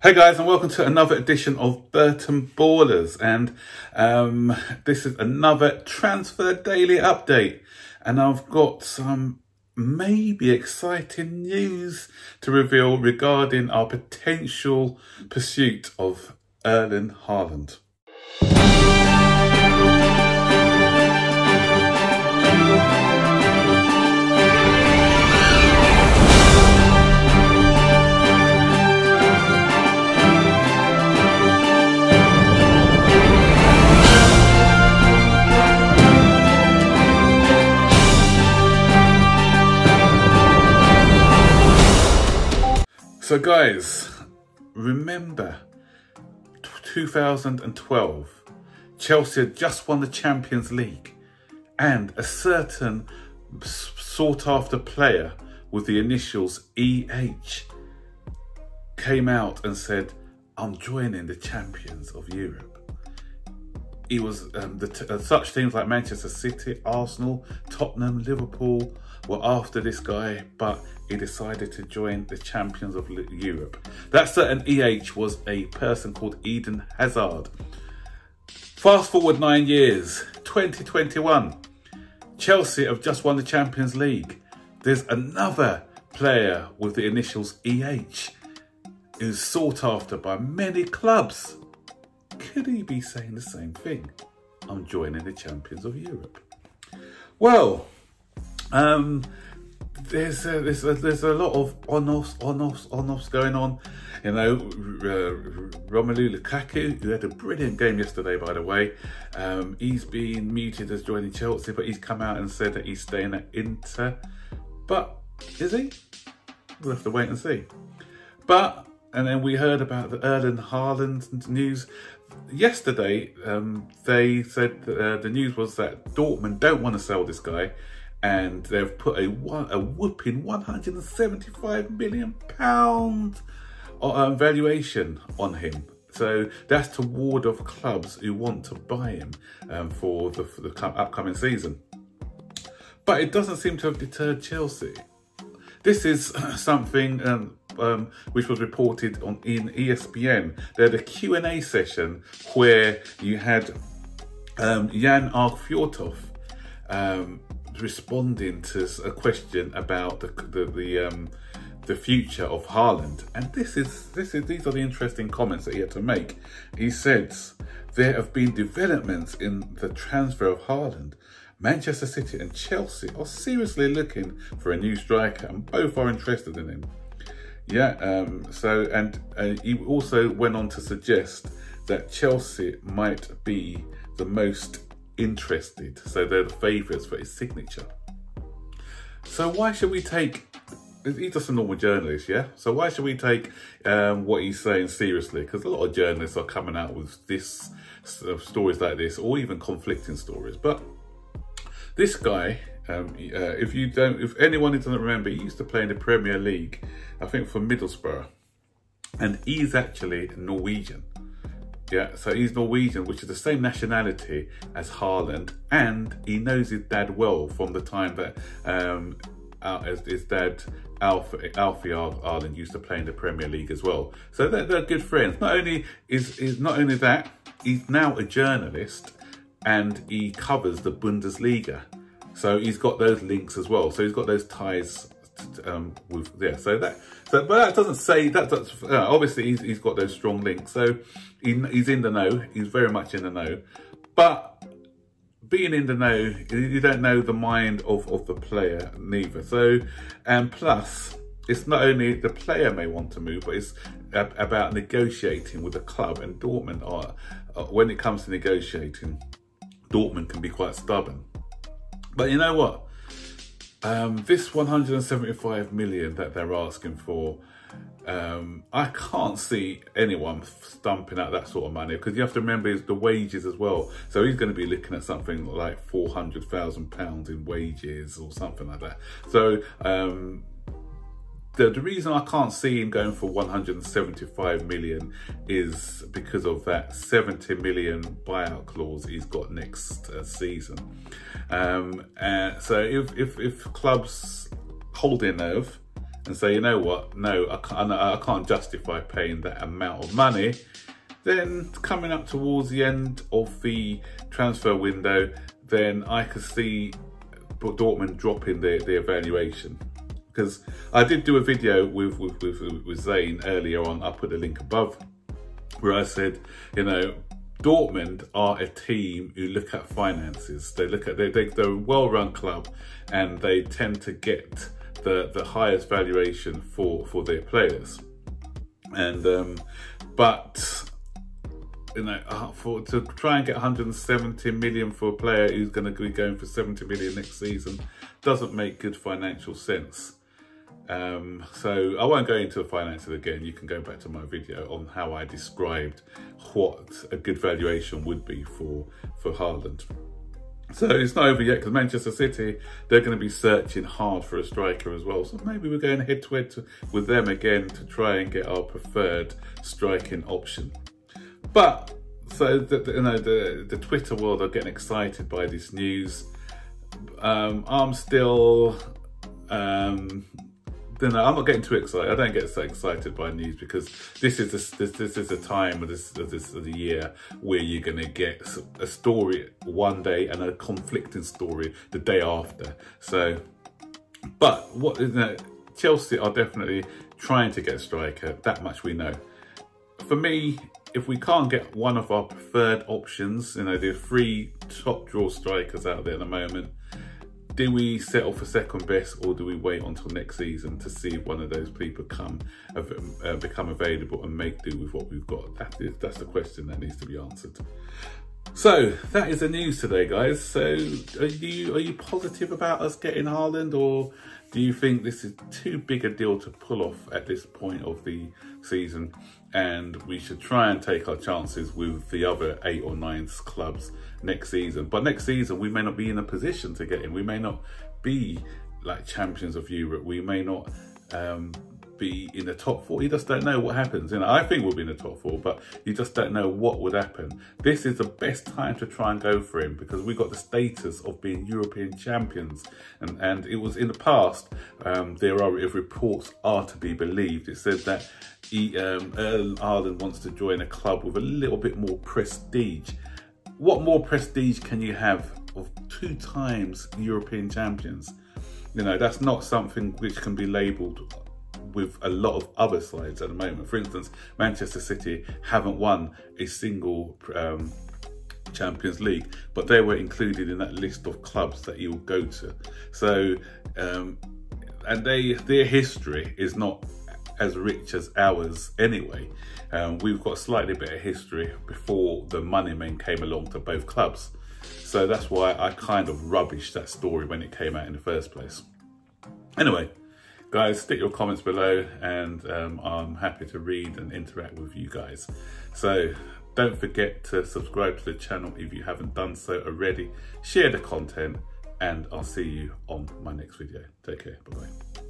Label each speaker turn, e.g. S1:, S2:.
S1: Hey guys, and welcome to another edition of Burton Ballers, and this is another Transfer Daily update, and I've got some maybe exciting news to reveal regarding our potential pursuit of Erling Haaland. So guys, remember 2012, Chelsea had just won the Champions League and a certain sought after player with the initials EH came out and said, "I'm joining the champions of Europe." He was such teams like Manchester City, Arsenal, Tottenham, Liverpool were after this guy, but he decided to join the champions of Europe. That certain EH was a person called Eden Hazard. Fast forward 9 years, 2021. Chelsea have just won the Champions League. There's another player with the initials EH who's sought after by many clubs. Could he be saying the same thing? I'm joining the champions of Europe. Well, there's a lot of on-offs going on. You know, Romelu Lukaku, who had a brilliant game yesterday, by the way, he's been muted as joining Chelsea, but he's come out and said that he's staying at Inter. But is he? We'll have to wait and see. And then we heard about the Erling Haaland news. Yesterday, they said that, the news was that Dortmund don't want to sell this guy, and they've put a whooping £175 million valuation on him. So that's to ward off clubs who want to buy him for the upcoming season. But it doesn't seem to have deterred Chelsea. This is something which was reported in ESPN. They had a Q&A session where you had Jan Arfjortov responding to a question about the future of Haaland, and these are the interesting comments that he had to make. He said, "There have been developments in the transfer of Haaland. Manchester City and Chelsea are seriously looking for a new striker, and both are interested in him." Yeah, he also went on to suggest that Chelsea might be the most interested, so they're the favourites for his signature. So why should we take, he's just a normal journalist, yeah? So why should we take what he's saying seriously? Because a lot of journalists are coming out with stories like this, or even conflicting stories. But this guy, if anyone doesn't remember, he used to play in the Premier League, I think for Middlesbrough, and he's actually Norwegian. Yeah, so he's Norwegian, which is the same nationality as Haaland, and he knows his dad well from the time that his dad Alfie Haaland used to play in the Premier League as well. So they're good friends. Not only that, he's now a journalist and he covers the Bundesliga. So he's got those links as well. So he's got those ties but that doesn't say that. Obviously he's got those strong links. So he's in the know. He's very much in the know. But being in the know, you don't know the mind of the player neither. So, and plus, it's not only the player may want to move, but it's about negotiating with the club. And Dortmund when it comes to negotiating, Dortmund can be quite stubborn. But you know what? This 175 million that they're asking for, I can't see anyone stumping out that sort of money, because you have to remember the wages as well. So he's going to be looking at something like £400,000 in wages or something like that. So the reason I can't see him going for 175 million is because of that 70 million buyout clause he's got next season. So if clubs hold their nerve and say, you know what, no, I can't justify paying that amount of money, then coming up towards the end of the transfer window, then I could see Dortmund dropping their valuation. Because I did do a video with Zane earlier on, I'll put the link above, where I said, you know, Dortmund are a team who look at finances. They look at, they're a well-run club, and they tend to get the highest valuation for their players. And but you know, to try and get 170 million for a player who's going to be going for 70 million next season doesn't make good financial sense. So I won't go into the finances again. You can go back to my video on how I described what a good valuation would be for Haaland. So it's not over yet, because Manchester City, they're going to be searching hard for a striker as well. So maybe we're going head to head with them again to try and get our preferred striking option. But so the Twitter world are getting excited by this news. I'm still I'm not getting too excited. I don't get so excited by news, because this is a time of the year where you're going to get a story one day and a conflicting story the day after. So, but Chelsea are definitely trying to get a striker. That much we know. For me, if we can't get one of our preferred options, you know, there are 3 top draw strikers out there at the moment, do we settle for second best, or do we wait until next season to see if one of those people become available and make do with what we've got? That's the question that needs to be answered. So that is the news today, guys. So are you positive about us getting Haaland, or do you think this is too big a deal to pull off at this point of the season, and we should try and take our chances with the other 8 or 9 clubs next season? But next season we may not be in a position to get in. We may not be like champions of Europe. We may not be in the top 4. You just don't know what happens. You know, I think we'll be in the top 4, but you just don't know what would happen. This is the best time to try and go for him, because we've got the status of being European champions, and it was in the past. If reports are to be believed, it said that Haaland wants to join a club with a little bit more prestige. What more prestige can you have of 2 times European champions? You know, that's not something which can be labelled with a lot of other sides at the moment. For instance, Manchester City haven't won a single Champions League, but they were included in that list of clubs that you'll go to. So, and their history is not as rich as ours anyway. We've got slightly better history before the money men came along to both clubs. So that's why I kind of rubbished that story when it came out in the first place. Anyway, guys, stick your comments below, and I'm happy to read and interact with you guys. So don't forget to subscribe to the channel if you haven't done so already. Share the content, and I'll see you on my next video. Take care. Bye-bye.